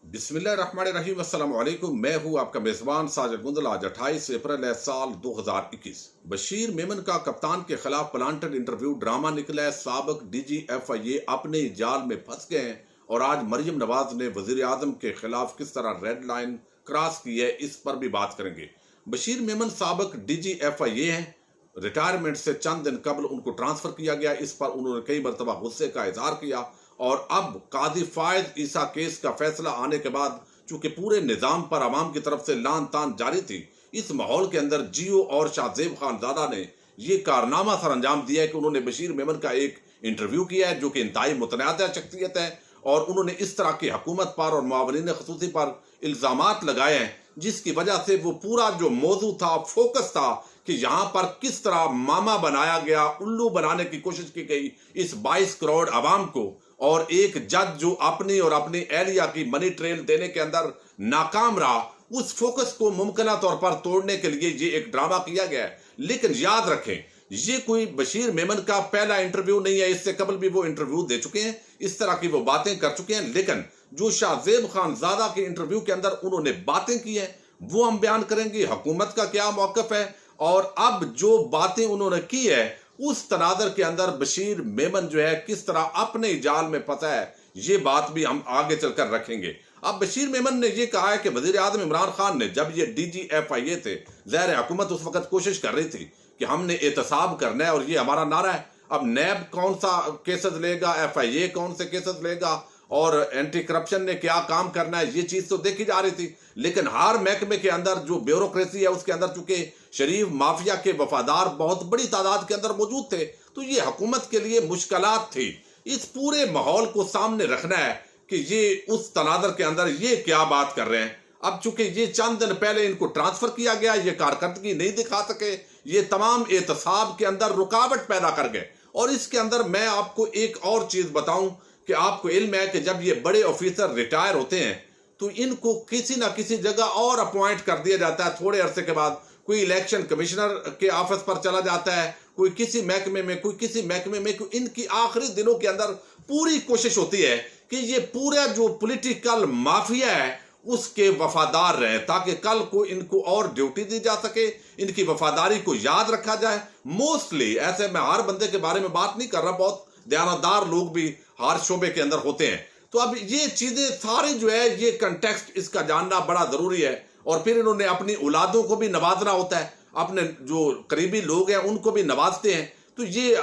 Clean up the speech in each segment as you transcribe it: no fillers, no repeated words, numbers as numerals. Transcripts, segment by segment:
बिस्मिल्लाहिर्रहमानिर्रहीम अस्सलाम वालेकुम। मैं हूं आपका मेज़बान साजिद मुंदल। आज 28 अप्रैल है साल 2021। बशीर मेमन का कप्तान के खिलाफ प्लांटेड इंटरव्यू ड्रामा निकला है। साबिक डीजी FIA अपने जाल में फंस गए हैं और आज मरियम नवाज ने वजीर आजम के खिलाफ किस तरह रेड लाइन क्रॉस की है, इस पर भी बात करेंगे। बशीर मेमन साबिक डीजी FIA हैं। रिटायरमेंट से चंद दिन कबल उनको ट्रांसफर किया गया। इस पर उन्होंने कई मरतबा गुस्से का इजहार किया और अब कादी फायद ईसा केस का फैसला आने के बाद चूंकि पूरे निजाम पर अवाम की तरफ से लान तान जारी थी, इस माहौल के अंदर जियो और शाहजेब खानजादा ने ये कारनामा सर अंजाम दिया है कि उन्होंने बशीर मेमन का एक इंटरव्यू किया है जो कि इंतहाई मुतनाज़ शख्सियत है और उन्होंने इस तरह की हुकूमत पर और मुआवनीन खसूसी पर इल्ज़ामात लगाए हैं जिसकी वजह से वो पूरा जो मौजू था, फोकस था कि यहाँ पर किस तरह मामा बनाया गया, उल्लू बनाने की कोशिश की गई इस 22 करोड़ अवाम को, और एक जज जो अपनी और अपनी एहलिया की मनी ट्रेल देने के अंदर नाकाम रहा, उस फोकस को मुमकिन तौर पर तोड़ने के लिए ये एक ड्रामा किया गया है। लेकिन याद रखें, ये कोई बशीर मेमन का पहला इंटरव्यू नहीं है। इससे कबल भी वो इंटरव्यू दे चुके हैं, इस तरह की वो बातें कर चुके हैं। लेकिन जो शाहजेब खानजादा के इंटरव्यू के अंदर उन्होंने बातें की हैं वो हम बयान करेंगे। हुकूमत का क्या मौकफ है और अब जो बातें उन्होंने की है उस तनाजर के अंदर बशीर मेमन जो है किस तरह अपने जाल में फंसा है, ये बात भी हम आगे चलकर रखेंगे। अब बशीर मेमन ने यह कहा है कि वजीर आजम इमरान खान ने जब ये डीजी FIA थे, ज़ाहिर हुकूमत उस वक्त कोशिश कर रही थी कि हमने एहतसाब करना है और ये हमारा नारा है। अब नैब कौन सा केसेस लेगा, FIA कौन से केसेस लेगा और एंटी करप्शन ने क्या काम करना है, ये चीज तो देखी जा रही थी। लेकिन हर महकमे के अंदर जो ब्यूरोक्रेसी है उसके अंदर चूंकि शरीफ माफिया के वफादार बहुत बड़ी तादाद के अंदर मौजूद थे, तो ये हुकूमत के लिए मुश्किलात थी। इस पूरे माहौल को सामने रखना है कि ये उस तनाजर के अंदर ये क्या बात कर रहे हैं। अब चूंकि ये चंद दिन पहले इनको ट्रांसफर किया गया, ये कारकर्दगी नहीं दिखा सके, ये तमाम एहतसाब के अंदर रुकावट पैदा कर गए। और इसके अंदर मैं आपको एक और चीज बताऊं कि आपको इल्म है कि जब ये बड़े ऑफिसर रिटायर होते हैं तो इनको किसी ना किसी जगह और अपॉइंट कर दिया जाता है। थोड़े अरसे के बाद कोई इलेक्शन कमिश्नर के ऑफिस पर चला जाता है, कोई किसी महकमे में, कोई किसी महकमे में। इनकी आखिरी दिनों के अंदर पूरी कोशिश होती है कि ये पूरा जो पॉलिटिकल माफिया है उसके वफादार रहे ताकि कल को इनको और ड्यूटी दी जा सके, इनकी वफादारी को याद रखा जाए। मोस्टली ऐसे मैं हर बंदे के बारे में बात नहीं कर रहा, बहुत दयानतदार लोग भी हर शोबे के अंदर होते हैं। तो अब ये चीजें सारी जो है, ये कंटेक्स्ट इसका जानना बड़ा जरूरी है। और फिर इन्होंने अपनी औलादों को भी नवाजना होता है, अपने जो करीबी लोग हैं उनको भी नवाजते हैं। तो ये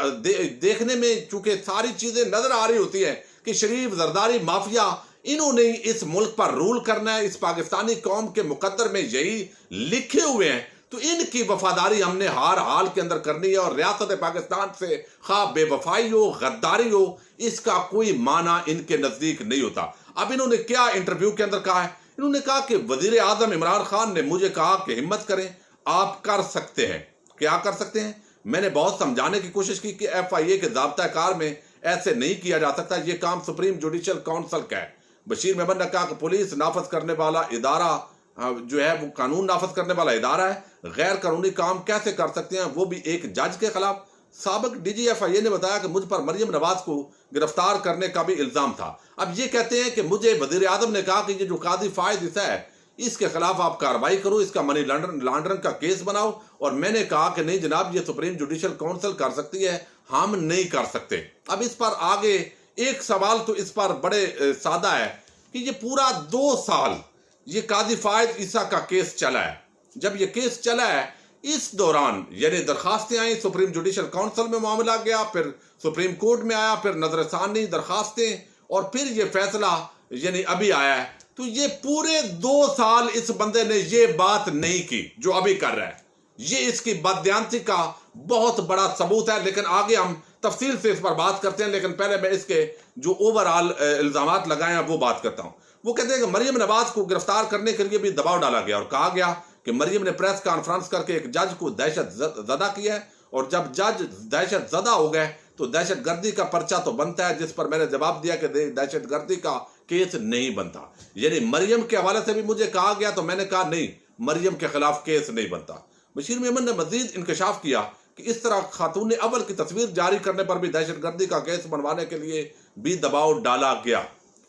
देखने में चूंकि सारी चीजें नजर आ रही होती है कि शरीफ जरदारी माफिया इन्होंने इस मुल्क पर रूल करना है, इस पाकिस्तानी कौम के मुकद्दर में यही लिखे हुए हैं। तो इनकी वफादारी हमने हर हाल के अंदर करनी है और रियासत पाकिस्तान से खा बेवफाई हो, गद्दारी हो, इसका कोई माना इनके नजदीक नहीं होता। अब इन्होंने क्या इंटरव्यू के अंदर कहा है, इन्होंने कहा कि वजीर आजम इमरान खान ने मुझे कहा कि हिम्मत करें, आप कर सकते हैं। क्या कर सकते हैं? मैंने बहुत समझाने की कोशिश की कि FIA के ज़ाब्ता कार में ऐसे नहीं किया जा सकता, ये काम सुप्रीम जुडिशल काउंसिल का है। बशीर मेमन ने कहा कि पुलिस नाफज करने वाला इदारा जो है वो कानून नाफज करने वाला इदारा है, गैर कानूनी काम कैसे कर सकते हैं, वो भी एक जज के खिलाफ। साबिक डीजी FIA ने बताया कि मुझ पर मरियम नवाज को गिरफ्तार करने का भी इल्जाम था। अब ये कहते हैं कि मुझे वजीर आजम ने कहा कि ये जो कादी फायद ईसा है इसके खिलाफ आप कार्रवाई करो, इसका मनी लॉन्ड्रिंग का केस बनाओ। और मैंने कहा कि नहीं जनाब, ये सुप्रीम जुडिशल काउंसिल कर सकती है, हम नहीं कर सकते। अब इस पर आगे एक सवाल तो इस पर बड़े सादा है कि ये पूरा 2 साल ये कादी फायद ईसा का केस चला है। जब ये केस चला है इस दौरान यानी दरखास्तें आई, सुप्रीम जुडिशल काउंसिल में मामला गया, फिर सुप्रीम कोर्ट में आया, फिर नजरसानी दरखास्तें और फिर ये फैसला यानी अभी आया है। तो ये पूरे 2 साल इस बंदे ने ये बात नहीं की जो अभी कर रहा है। ये इसकी बददियानती का बहुत बड़ा सबूत है। लेकिन आगे हम तफसील से इस पर बात करते हैं। लेकिन पहले मैं इसके जो ओवरऑल इल्जामात लगाए हैं वो बात करता हूं। वो कहते हैं कि मरियम नवाज को गिरफ्तार करने के लिए भी दबाव डाला गया और कहा गया कि मरियम ने प्रेस कॉन्फ्रेंस करके एक जज को दहशत ज़दा किया है और जब जज दहशत ज़दा हो गए तो दहशत गर्दी का पर्चा तो बनता है, जिस पर मैंने जवाब दिया कि दहशत गर्दी का केस नहीं बनता। यानी मरियम के हवाले से भी मुझे कहा गया तो मैंने कहा नहीं, मरियम के खिलाफ केस नहीं बनता। बशीर मेमन ने मजीद इंकशाफ किया कि इस तरह खातून अव्वल की तस्वीर जारी करने पर भी दहशत गर्दी का केस बनवाने के लिए भी दबाव डाला गया।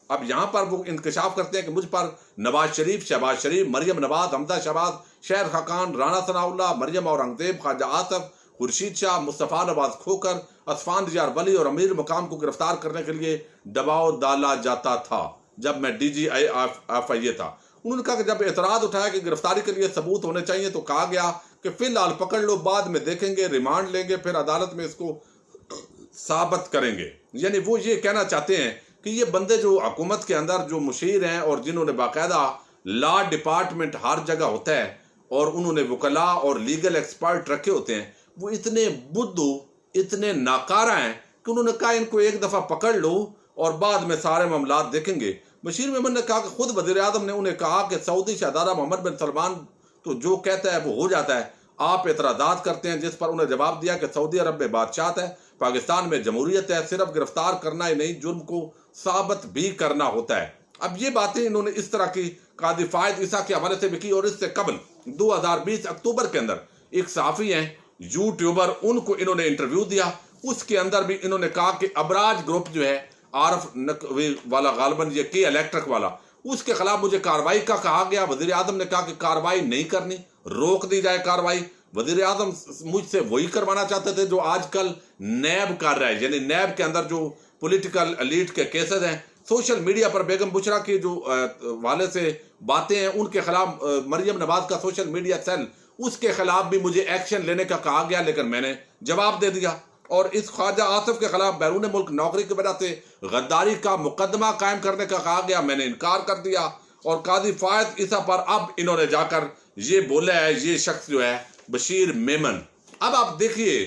अब यहां पर वो इंकशाफ करते हैं कि मुझ पर नवाज शरीफ, शहबाज शरीफ, मरियम नवाज, हमजा शहबाज, शेर खाकान, राना सनाउल्लाह, मरियम औरंगजेब, ख्वाजा आसफ, खुर्शीद शाह, मुस्तफ़ा नवाज खोकर, असफान दियार वली और अमीर मकाम को गिरफ्तार करने के लिए दबाव डाला जाता था जब मैं DGIFIA था। उन्होंने कहा कि जब एतराज उठाया कि गिरफ्तारी के लिए सबूत होने चाहिए तो कहा गया कि फिलहाल पकड़ लो, बाद में देखेंगे, रिमांड लेंगे, फिर अदालत में इसको साबित करेंगे। यानी वो ये कहना चाहते हैं कि ये बंदे जो हुकूमत के अंदर जो मुशीर हैं और जिन्होंने बाकायदा लॉ डिपार्टमेंट हर जगह होता है और उन्होंने वकला और लीगल एक्सपर्ट रखे होते हैं, वो इतने बुद्धू, इतने नाकारा हैं कि उन्होंने कहा इनको एक दफ़ा पकड़ लो और बाद में सारे मामला देखेंगे। बशीर मेमन ने कहा कि खुद वज़ीर आज़म ने उन्हें कहा कि सऊदी शहजादा मोहम्मद बिन सलमान तो जो कहता है वो हो जाता है, आप एतराज़ात करते हैं। जिस पर उन्हें जवाब दिया कि सऊदी अरब में बादशाहत है, पाकिस्तान में जमहूरियत है, सिर्फ गिरफ्तार करना ही नहीं, जुर्म को साबित भी करना होता है। अब ये बातें इन्होंने इस तरह की कादी फायद ईसा के हवाले से भी की। और इससे कबल 2020 अक्टूबर के अंदर एक सहाफ़ी हैं, यूट्यूबर, उनको इन्होंने इंटरव्यू दिया। उसके अंदर भी इन्होंने कहा कि अबराज ग्रुप जो है, आरफ नकवी वाला, गालबन ये के इलेक्ट्रिक वाला, उसके खिलाफ मुझे कार्रवाई का कहा गया। वजीर आजम ने कहा कि कार्रवाई नहीं करनी, रोक दी जाए कार्रवाई। वजीर आजम मुझसे वही करवाना चाहते थे जो आजकल नैब कर रहा है, यानी नैब के अंदर जो पॉलिटिकल एलीट के केसेस हैं, सोशल मीडिया पर बेगम बुशरा की जो वाले से बातें हैं, उनके खिलाफ मरियम नवाज का सोशल मीडिया सेल, उसके खिलाफ भी मुझे एक्शन लेने का कहा गया, लेकिन मैंने जवाब दे दिया। और इस ख्वाजा आसिफ के खिलाफ बैरून मुल्क नौकरी की वजह से गद्दारी का मुकदमा कायम करने का कहा गया, मैंने इनकार कर दिया। और काजी फायद ईसा पर अब इन्होंने जाकर ये बोला है, ये शख्स जो है बशीर मेमन। अब आप देखिए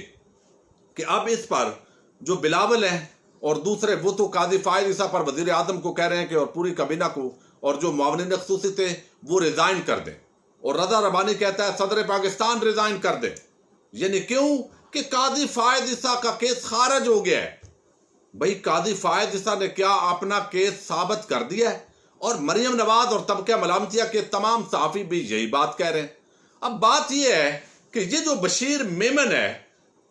कि अब इस पर जो बिलावल है और दूसरे, वो तो काजी फायद ईसा पर वजीर आजम को कह रहे हैं कि और पूरी काबीना को और जो मुआविन ख़ुसूसी थे वो रिजाइन कर दें। और रजा रबानी कहता है सदर पाकिस्तान रिजाइन कर दे। यानी क्यों कि काजी फायद ईसा का केस खारिज हो गया है। भाई काजी फायद ईसा ने क्या अपना केस साबित कर दिया है? और मरियम नवाज और तबका मलामतिया के तमाम सहाफ़ी भी यही बात कह रहे हैं। अब बात यह है कि ये जो बशीर मेमन है,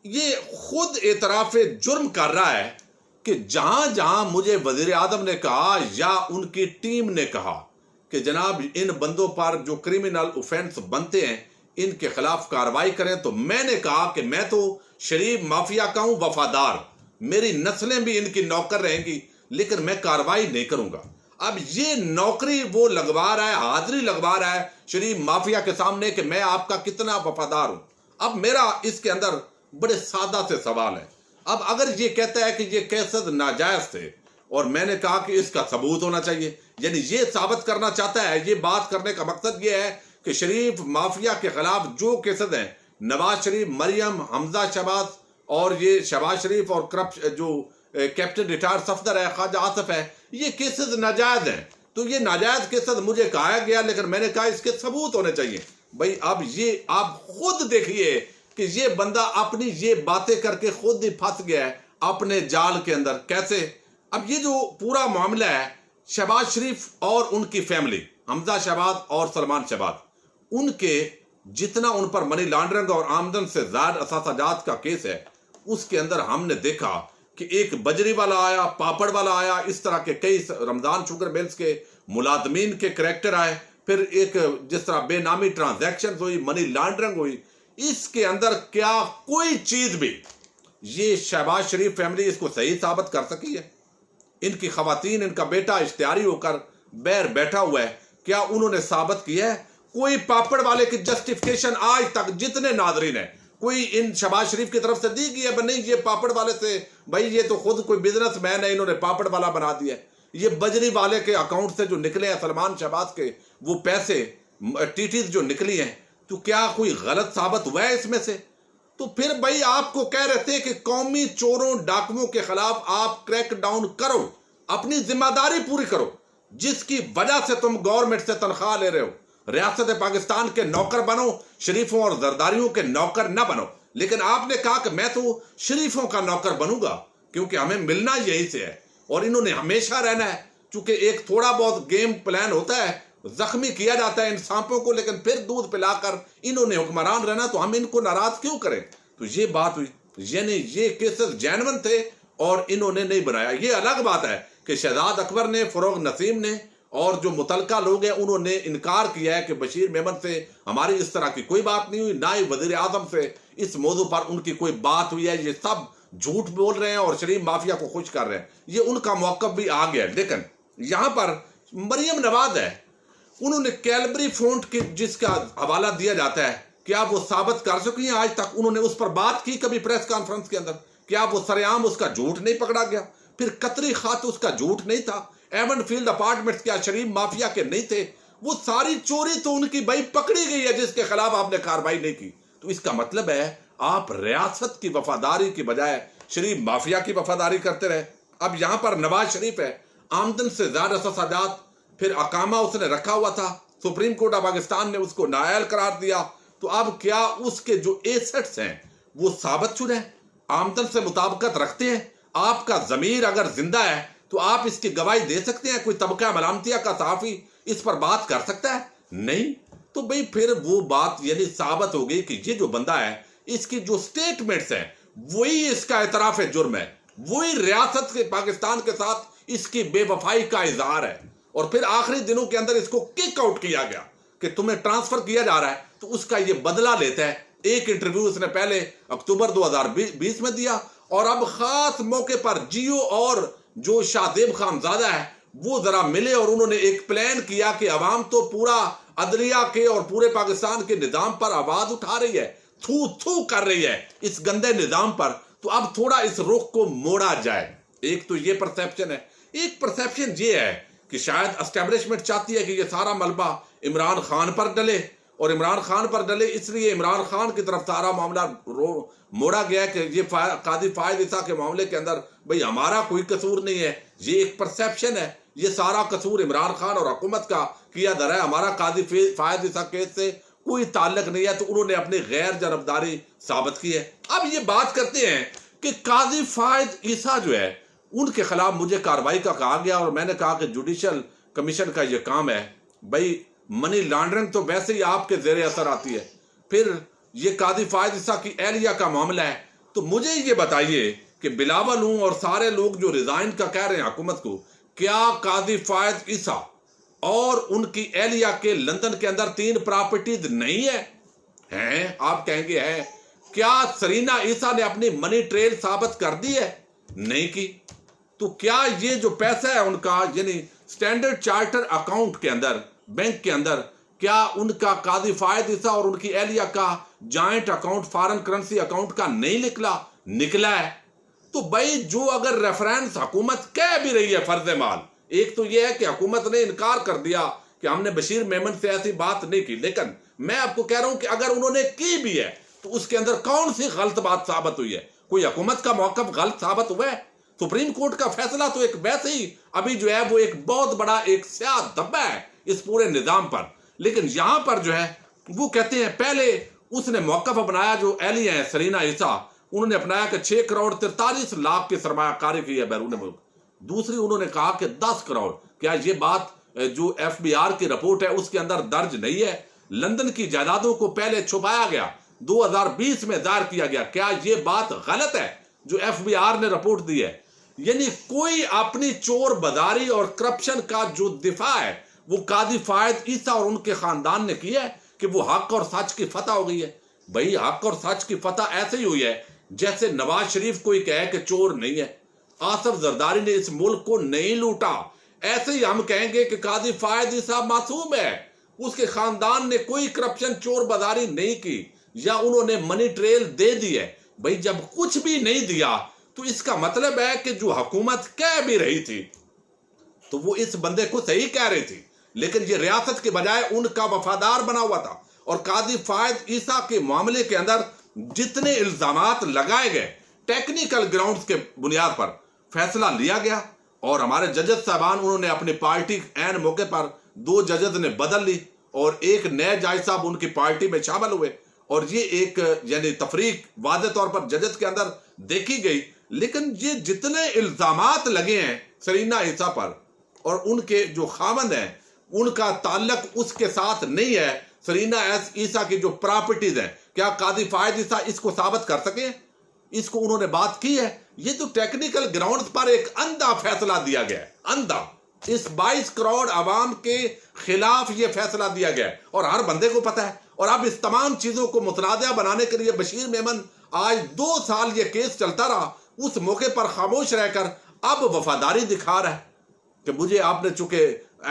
ये खुद एतराफ़ जुर्म कर रहा है कि जहां जहां मुझे वजीर आजम ने कहा या उनकी टीम ने कहा कि जनाब इन बंदों पर जो क्रिमिनल ऑफेंस बनते हैं इनके खिलाफ कार्रवाई करें, तो मैंने कहा कि मैं तो शरीफ माफिया का हूं वफादार, मेरी नस्लें भी इनकी नौकर रहेंगी, लेकिन मैं कार्रवाई नहीं करूंगा। अब ये नौकरी वो लगवा रहा है, हाजिरी लगवा रहा है शरीफ माफिया के सामने कि मैं आपका कितना वफादार हूं। अब मेरा इसके अंदर बड़े सादा से सवाल है। अब अगर ये कहता है कि ये केसेस नाजायज थे और मैंने कहा कि इसका सबूत होना चाहिए, यानी ये साबित करना चाहता है, ये बात करने का मकसद ये है कि शरीफ माफिया के खिलाफ जो केसेस हैं, नवाज शरीफ, मरियम, हमजा शहबाज और ये शहबाज शरीफ और करप्ट जो कैप्टन रिटायर्ड सफदर है, ख्वाजा आसिफ है, ये केसेस नाजायज हैं। तो ये नाजायज केसेस मुझे कहा गया, लेकिन मैंने कहा इसके सबूत होने चाहिए। भाई अब ये आप खुद देखिए कि ये बंदा अपनी ये बातें करके खुद ही फंस गया है अपने जाल के अंदर। कैसे? अब ये जो पूरा मामला है, शहबाज शरीफ और उनकी फैमिली, हमजा शहबाज और सलमान शहबाज, उनके जितना उन पर मनी लॉन्ड्रिंग और आमदन से ज्यादा असासाजात का केस है, उसके अंदर हमने देखा कि एक बजरी वाला आया, पापड़ वाला आया, इस तरह के कई रमजान शुगर मिल्स के मुलाजमीन के करैक्टर आए, फिर एक जिस तरह बेनामी ट्रांजैक्शन हुई, मनी लॉन्ड्रिंग हुई, इसके अंदर क्या कोई चीज भी ये शहबाज शरीफ फैमिली इसको सही साबित कर सकी है? इनकी खवातीन, इनका बेटा इश्तिहारी होकर बैर बैठा हुआ है, क्या उन्होंने साबित किया है? कोई पापड़ वाले की जस्टिफिकेशन आज तक जितने नाजरीन है, कोई इन शहबाज शरीफ की तरफ से दी गई है? नहीं, ये पापड़ वाले से, भाई ये तो खुद कोई बिजनेस मैन है, इन्होंने पापड़ वाला बना दिया। ये बजरी वाले के अकाउंट से जो निकले हैं सलमान शहबाज के वो पैसे, टीटीज जो निकली हैं, तो क्या कोई गलत साबित हुआ है इसमें से? तो फिर भाई आपको कह रहे थे कि कौमी चोरों डाकुओं के खिलाफ आप क्रैक डाउन करो, अपनी जिम्मेदारी पूरी करो, जिसकी वजह से तुम गवर्नमेंट से तनख्वाह ले रहे हो। रियासत पाकिस्तान के नौकर बनो, शरीफों और जरदारियों के नौकर ना बनो। लेकिन आपने कहा कि मैं तो शरीफों का नौकर बनूंगा क्योंकि हमें मिलना यही से है और इन्होंने हमेशा रहना है। चूंकि एक थोड़ा बहुत गेम प्लान होता है, जख्मी किया जाता है इन सांपों को, लेकिन फिर दूध पिलाकर इन्होंने हुक्मरान रहना, तो हम इनको नाराज क्यों करें? तो ये बात हुई, यानी ये केसेस जेन्युइन थे और इन्होंने नहीं बनाया। ये अलग बात है कि शहजाद अकबर ने, फरोग नसीम ने और जो मुतलका लोग हैं उन्होंने इनकार किया है कि बशीर मेमन से हमारी इस तरह की कोई बात नहीं हुई, ना ही वजीर आजम से इस मौजू पर उनकी कोई बात हुई है। ये सब झूठ बोल रहे हैं और शरीफ माफिया को खुश कर रहे हैं। ये उनका मौक़िफ़ भी आ गया। लेकिन यहाँ पर मरियम नवाज है, उन्होंने कैलबरी फ्रंट के जिसका हवाला दिया जाता है, क्या वो साबित कर चुकी हैं आज तक? उन्होंने उस पर बात की कभी प्रेस कॉन्फ्रेंस के अंदर? क्या वो सरेआम उसका झूठ नहीं पकड़ा गया? फिर कतरी खात उसका झूठ नहीं था? एवन फील्ड अपार्टमेंट्स क्या शरीफ माफिया के नहीं थे? वो सारी चोरी तो उनकी भाई पकड़ी गई है जिसके खिलाफ आपने कार्रवाई नहीं की। तो इसका मतलब है आप रियासत की वफादारी की बजाय शरीफ माफिया की वफादारी करते रहे। अब यहां पर नवाज शरीफ है, आमदन से ज्यादा सजात, फिर अकामा उसने रखा हुआ था, सुप्रीम कोर्ट ऑफ पाकिस्तान ने उसको नाअहल करार दिया। तो अब क्या उसके जो एसेट्स हैं वो साबित शुदा हैं, आमदन से मुताबिकत रखते हैं? आपका जमीर अगर जिंदा है तो आप इसकी गवाही दे सकते हैं? कोई तबका मलामतिया का सहाफी इस पर बात कर सकता है? नहीं। तो भाई फिर वो बात यानी साबित हो गई कि ये जो बंदा है, इसकी जो स्टेटमेंट्स हैं वही इसका एतराफ जुर्म है, वही रियासत के पाकिस्तान के साथ इसकी बेवफाई का इजहार है। और फिर आखिरी दिनों के अंदर इसको किक आउट किया गया कि तुम्हें ट्रांसफर किया जा रहा है, तो उसका ये बदला लेता है। एक इंटरव्यू उसने पहले अक्टूबर 2020 में दिया और अब खास मौके पर जियो और जो शाहजेब खानजादा है वो जरा मिले और उन्होंने एक प्लान किया कि अवाम तो पूरा अदलिया के और पूरे पाकिस्तान के निजाम पर आवाज उठा रही है, थू थू कर रही है इस गंदे निजाम पर, तो अब थोड़ा इस रुख को मोड़ा जाए। एक तो ये परसेप्शन है। एक परसेप्शन ये है कि शायद एस्टेब्लिशमेंट चाहती है कि ये सारा मलबा इमरान खान पर डले, और इमरान खान पर डले इसलिए इमरान खान की तरफ सारा मामला मोड़ा गया है कि ये काजी फायद ईसा के मामले के अंदर भाई हमारा कोई कसूर नहीं है। ये एक परसेप्शन है, ये सारा कसूर इमरान खान और हुकूमत का किया धरा है, हमारा काजी फायद ईसा केस से कोई ताल्लुक नहीं है। तो उन्होंने अपनी गैर जानबदारी साबित की है। अब ये बात करते हैं कि काजी फायद ईसा जो है उनके खिलाफ मुझे कार्रवाई का कहा गया, और मैंने कहा कि जुडिशल कमीशन का ये काम है। भाई मनी लॉन्ड्रिंग तो वैसे ही आपके जेर असर आती है, फिर ये काजी फायद ईसा की एहलिया का मामला है। तो मुझे ये बताइए कि बिलावल हूं और सारे लोग जो रिजाइन का कह रहे हैं हुकूमत को, क्या काजी फायद ईसा और उनकी एहलिया के लंदन के अंदर 3 प्रॉपर्टीज नहीं है? हैं? आप कहेंगे है। क्या सरीना ईसा ने अपनी मनी ट्रेल साबित कर दी है? नहीं की। तो क्या ये जो पैसा है उनका यानी स्टैंडर्ड चार्टर अकाउंट के अंदर, बैंक के अंदर, क्या उनका काजी फायद ईसा और उनकी एहलिया का joint account foreign currency account का नहीं निकला है? तो भाई जो अगर रेफरेंस हुकूमत कह भी रही है फर्ज माल, एक तो यह है कि हुकूमत ने इनकार कर दिया कि हमने बशीर मेमन से ऐसी बात नहीं की, लेकिन मैं आपको कह रहा हूं कि अगर उन्होंने की भी है तो उसके अंदर कौन सी गलत बात साबित हुई है? कोई हुकूमत का मौक़िफ़ गलत साबित हुआ है? सुप्रीम कोर्ट का फैसला तो एक वैसे ही अभी जो है वो एक बहुत बड़ा एक स्याह धब्बा है इस पूरे निजाम पर। लेकिन यहां पर जो है वो कहते हैं पहले उसने मौक़िफ़ अपनाया, जो एहलिया है सरीना ईसा, उन्होंने अपनाया कि 6 करोड़ 43 लाख की सरमायाकारी की है बैरून मुल्क। दूसरी उन्होंने कहा कि 10 करोड़। क्या ये बात जो FBI की रिपोर्ट है उसके अंदर दर्ज नहीं है? लंदन की जायदादों को पहले छुपाया गया, 2020 में दायर किया गया। क्या ये बात गलत है जो FBI ने रिपोर्ट दी है? यानी कोई अपनी चोर बाजारी और करप्शन का जो दिफा है वो काजी फायद ईसा और उनके खानदान ने किया है कि वो हक और सच की फतह हो गई है। भाई हक और सच की फतह ऐसे ही हुई है जैसे नवाज शरीफ कोई कहे कि चोर नहीं है, आसिफ जरदारी ने इस मुल्क को नहीं लूटा, ऐसे ही हम कहेंगे कि काजी फायद ईसा मासूम है, उसके खानदान ने कोई करप्शन चोर बाजारी नहीं की या उन्होंने मनी ट्रेल दे दी है। भाई जब कुछ भी नहीं दिया तो इसका मतलब है कि जो हुकूमत कह भी रही थी तो वो इस बंदे को सही कह रही थी, लेकिन ये रियासत के बजाय उनका वफादार बना हुआ था। और काजी फायद ईसा के मामले के अंदर जितने इल्जामात लगाए गए टेक्निकल ग्राउंड्स के बुनियाद पर फैसला लिया गया, और हमारे जजेस साहबान उन्होंने अपनी पार्टी एन मौके पर 2 जजेस ने बदल ली और एक नए जज साहब उनकी पार्टी में शामिल हुए, और ये एक यानी तफरीक वाज़े तौर पर जजेस के अंदर देखी गई। लेकिन ये जितने इल्जामात लगे हैं सरीना ईसा पर और उनके जो खामंद हैं उनका ताल्लुक उसके साथ नहीं है। सरीना ईसा की जो प्रॉपर्टीज हैं, क्या काजी फायद ईसा इसको साबित कर सके? इसको उन्होंने बात की है? ये तो टेक्निकल ग्राउंड्स पर एक अंधा फैसला दिया गया है, अंधा। इस 22 करोड़ आवाम के खिलाफ यह फैसला दिया गया है और हर बंदे को पता है। और अब इस तमाम चीजों को मुतनाज़ा बनाने के लिए बशीर मेमन आज 2 साल ये केस चलता रहा, उस मौके पर खामोश रहकर अब वफादारी दिखा रहा है कि मुझे आपने चूंकि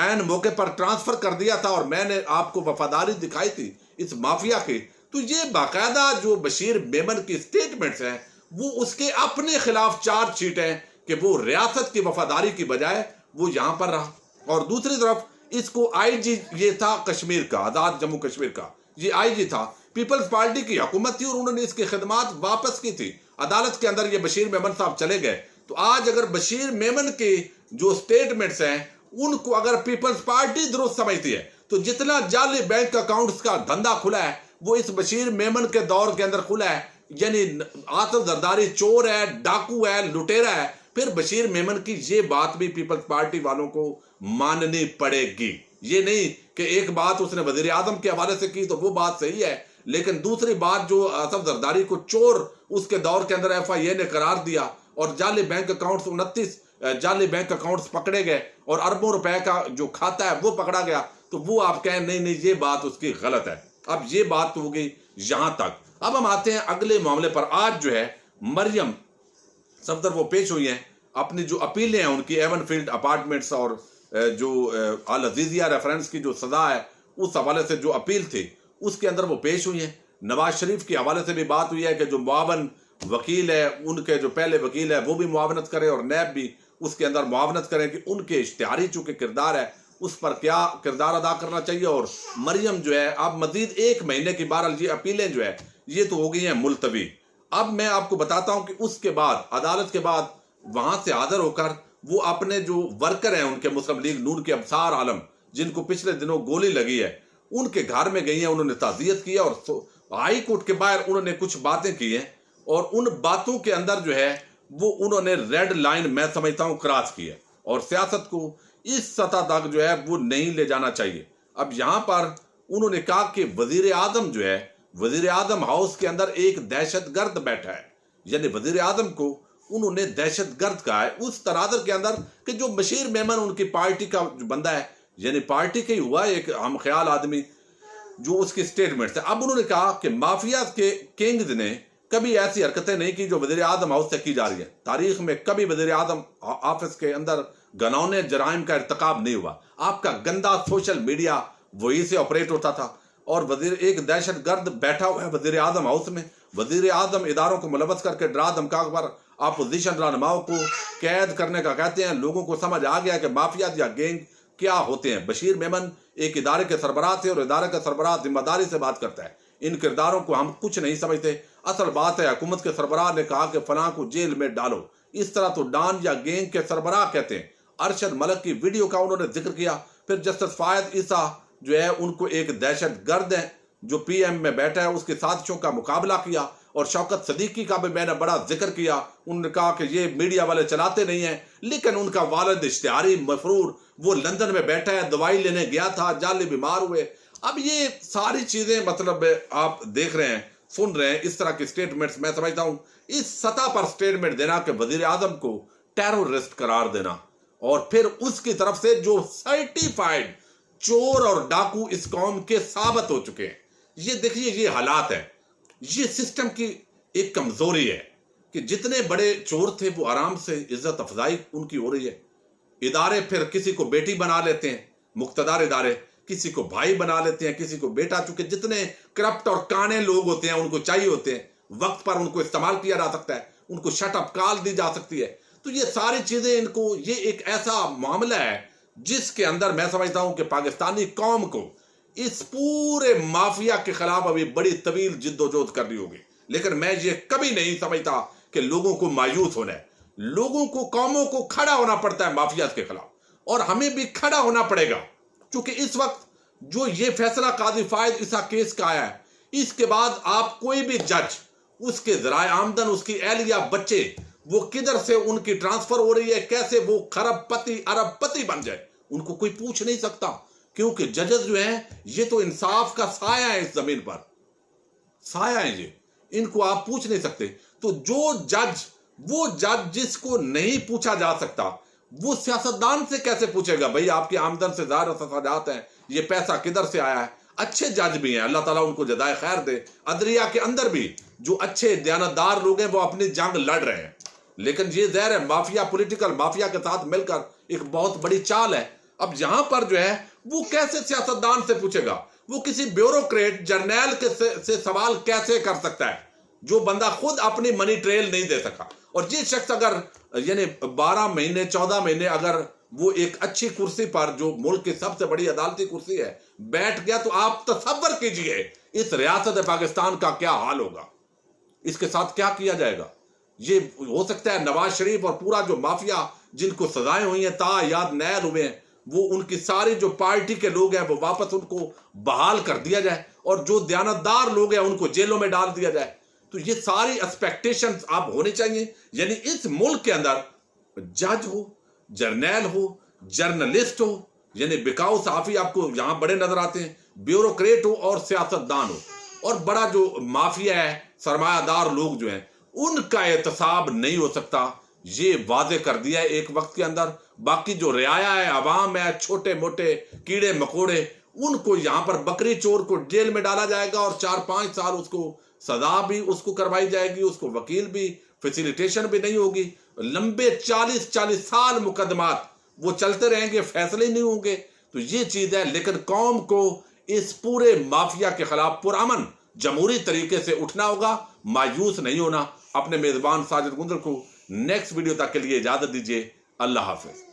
ऐन मौके पर ट्रांसफर कर दिया था और मैंने आपको वफादारी दिखाई थी इस माफिया की। तो ये बाकायदा जो बशीर मेमन की स्टेटमेंट्स हैं वो उसके अपने खिलाफ चार्जशीट है कि वो रियासत की वफादारी की बजाय वो यहां पर रहा। और दूसरी तरफ इसको आईजी, ये था कश्मीर का, आजाद जम्मू कश्मीर का, ये आईजी था, पीपल्स पार्टी की हुकूमत थी और उन्होंने इसकी खिदमात वापस की थी। अदालत के अंदर ये बशीर मेमन साहब चले गए। तो आज अगर बशीर मेमन के जो स्टेटमेंट्स हैं उनको अगर पीपल्स पार्टी दुरुस्त समझती है तो जितना जाली बैंक अकाउंट्स का धंधा खुला है वो इस बशीर मेमन के दौर के अंदर खुला है। यानी आसिफ जरदारी चोर है, डाकू है, लुटेरा है, फिर बशीर मेमन की ये बात भी पीपल्स पार्टी वालों को माननी पड़ेगी। ये नहीं कि एक बात उसने वजीर आजम के हवाले से की तो वो बात सही है, लेकिन दूसरी बात जो आसिफ जरदारी को चोर उसके दौर के अंदर FIA ने करार दिया और जाली बैंक अकाउंट्स 29 जाली बैंक अकाउंट्स पकड़े गए और अरबों रुपए का जो खाता है वो पकड़ा गया, तो वो आप कहें नहीं नहीं ये बात उसकी गलत है। अब ये बात तो हो गई यहां तक। अब हम आते हैं अगले मामले पर। आज जो है मरियम सफदर वो पेश हुई हैं, अपनी जो अपीलें हैं उनकी एवनफील्ड अपार्टमेंट्स और जो अल अजीजिया रेफरेंस की जो सजा है उस हवाले से जो अपील थी उसके अंदर वो पेश हुई हैं। नवाज शरीफ के हवाले से भी बात हुई है कि जो मुआवन वकील है उनके जो पहले वकील है वो भी मुआवनत करें और नैब भी उसके अंदर मुआवनत करें कि उनके इश्तिहारी चूंकि किरदार है उस पर क्या किरदार अदा करना चाहिए। और मरियम जो है अब मजीद 1 महीने की बहरहाल ये अपीलें जो है ये तो हो गई हैं मुलतवी। अब मैं आपको बताता हूं कि उसके बाद अदालत के बाद वहां से हाजिर होकर वो अपने जो वर्कर हैं उनके मुस्लिम लीग नून के अबसार आलम जिनको पिछले दिनों गोली लगी है उनके घर में गई हैं, उन्होंने ताज़ियत की है और हाई कोर्ट के बाहर उन्होंने कुछ बातें की हैं और उन बातों के अंदर जो है वो उन्होंने रेड लाइन मैं समझता हूं क्रॉस की है और सियासत को इस सतह तक जो है वो नहीं ले जाना चाहिए। अब यहां पर उन्होंने कहा कि वजीर आजम जो है वजीर आजम हाउस के अंदर एक दहशतगर्द बैठा है, यानी वजीर आजम को उन्होंने दहशतगर्द कहा है उस तनाजर के अंदर कि जो बशीर मेमन उनकी पार्टी का जो बंदा है यानी पार्टी का ही हुआ एक हम ख्याल आदमी जो उसकी स्टेटमेंट है। अब उन्होंने कहा कि माफिया के किंग्स ने कभी ऐसी हरकतें नहीं की जो वजीर आजम हाउस से की जा रही है। तारीख में कभी वजीर आजम ऑफिस के अंदर घनौने जराइम का इर्तकाब नहीं हुआ। आपका गंदा सोशल मीडिया वही से ऑपरेट होता था और वजीर एक दहशतगर्द बैठा हुआ है वजीर आजम हाउस में। वजीर आजम इदारों को मुलवस करके डरा धमका कर अपोजिशन रहनुमाओं को कैद करने का कहते हैं। लोगों को समझ आ गया कि माफिया या गैंग क्या होते हैं। बशीर मेमन एक इदारे के सरबराह थे और इदारे का सरबराह जिम्मेदारी से बात करता है। इन किरदारों को हम कुछ नहीं समझते। असल बात है हुकूमत के सरबराह ने कहा कि फलां को जेल में डालो, इस तरह तो डान या गैंग के सरबराह कहते हैं। अरशद मलिक की वीडियो का उन्होंने जिक्र किया। फिर जस्टिस फायद ईसा जो है उनको एक दहशतगर्द है जो PM में बैठा है उसके साथियों का मुकाबला किया और शौकत सदीकी का भी मैंने बड़ा जिक्र किया। उन्होंने कहा कि ये मीडिया वाले चलाते नहीं हैं, लेकिन उनका वालिद इश्तिहारी मफरूर वो लंदन में बैठा है, दवाई लेने गया था, जाली बीमार हुए। अब ये सारी चीजें मतलब आप देख रहे हैं, सुन रहे हैं, इस तरह की स्टेटमेंट्स मैं समझता हूं इस सतह पर स्टेटमेंट देना कि वजीर आजम को टेररिस्ट करार देना और फिर उसकी तरफ से जो सर्टिफाइड चोर और डाकू इस कौम के साबित हो चुके हैं। ये देखिए ये हालात है, ये सिस्टम की एक कमजोरी है कि जितने बड़े चोर थे वो आराम से इज्जत अफजाई उनकी हो रही है। इदारे फिर किसी को बेटी बना लेते हैं, मुक्तदार इदारे किसी को भाई बना लेते हैं, किसी को बेटा। चूंकि जितने करप्ट और काने लोग होते हैं उनको चाहिए होते हैं, वक्त पर उनको इस्तेमाल किया जा सकता है, उनको शट अप कॉल दी जा सकती है। तो ये सारी चीजें इनको ये एक ऐसा मामला है जिसके अंदर मैं समझता हूं कि पाकिस्तानी कौम को इस पूरे माफिया के खिलाफ अभी बड़ी तवील जिद्दोजहद करनी होगी। लेकिन मैं ये कभी नहीं समझता कि लोगों को मायूस होना है। लोगों को कौमों को खड़ा होना पड़ता है माफिया के खिलाफ और हमें भी खड़ा होना पड़ेगा। क्योंकि इस वक्त जो ये फैसला काजी फायद ईसा केस का आया है, इसके बाद आप कोई भी जज उसके जराए आमदन, उसकी एहलिया, बच्चे वो किधर से उनकी ट्रांसफर हो रही है, कैसे वो खरबपति अरबपति बन जाए, उनको कोई पूछ नहीं सकता। क्योंकि जजेस जो हैं ये तो इंसाफ का साया है, इस जमीन पर साया है ये, इनको आप पूछ नहीं सकते। तो जो जज वो जज जिसको नहीं पूछा जा सकता वो सियासतदान से कैसे पूछेगा भाई आपकी आमदन से ज़ाहिर तफावत हैं, ये पैसा किधर से आया है। अच्छे जज भी हैं, अल्लाह ताला उनको जज़ाए खैर दे। अदलिया के अंदर भी जो अच्छे दयानतदार लोग हैं वो अपनी जंग लड़ रहे हैं, लेकिन ये ज़हर है माफिया, पॉलिटिकल माफिया के साथ मिलकर एक बहुत बड़ी चाल है। अब यहां पर जो है वो कैसे सियासतदान से पूछेगा, वो किसी ब्यूरोक्रेट जर्नैल के से सवाल कैसे कर सकता है जो बंदा खुद अपनी मनी ट्रेल नहीं दे सका। और ये शख्स अगर यानी 12 महीने 14 महीने अगर वो एक अच्छी कुर्सी पर, जो मुल्क की सबसे बड़ी अदालती कुर्सी है, बैठ गया, तो आप तसव्वुर कीजिए इस रियासत पाकिस्तान का क्या हाल होगा, इसके साथ क्या किया जाएगा। ये हो सकता है नवाज शरीफ और पूरा जो माफिया जिनको सजाएं हुई हैं, ता याद नैल हुए हैं, वो उनकी सारी जो पार्टी के लोग हैं वो वापस उनको बहाल कर दिया जाए, और जो दयानतदार लोग हैं उनको जेलों में डाल दिया जाए। तो ये सारी एक्सपेक्टेशंस आप होनी चाहिए। यानी इस मुल्क के अंदर जज हो, जर्नैल हो, जर्नलिस्ट हो, यानी बिकाऊ सहाफी आपको यहां बड़े नजर आते हैं, ब्यूरोक्रेट हो और सियासतदान हो, और बड़ा जो माफिया है, सरमायादार लोग जो हैं, उनका एहतसाब नहीं हो सकता। ये वादे कर दिया है एक वक्त के अंदर। बाकी जो रियाया है, अवाम है, छोटे मोटे कीड़े मकोड़े, उनको यहां पर बकरी चोर को जेल में डाला जाएगा और 4-5 साल उसको सजा भी उसको करवाई जाएगी, उसको वकील भी, फैसिलिटेशन भी नहीं होगी। लंबे 40-40 साल मुकदमात वो चलते रहेंगे, फैसले नहीं होंगे। तो ये चीज है। लेकिन कौम को इस पूरे माफिया के खिलाफ पुरअमन जमहूरी तरीके से उठना होगा, मायूस नहीं होना। अपने मेजबान साजिद गुंजर को नेक्स्ट वीडियो तक के लिए इजाजत दीजिए। अल्लाह हाफिज।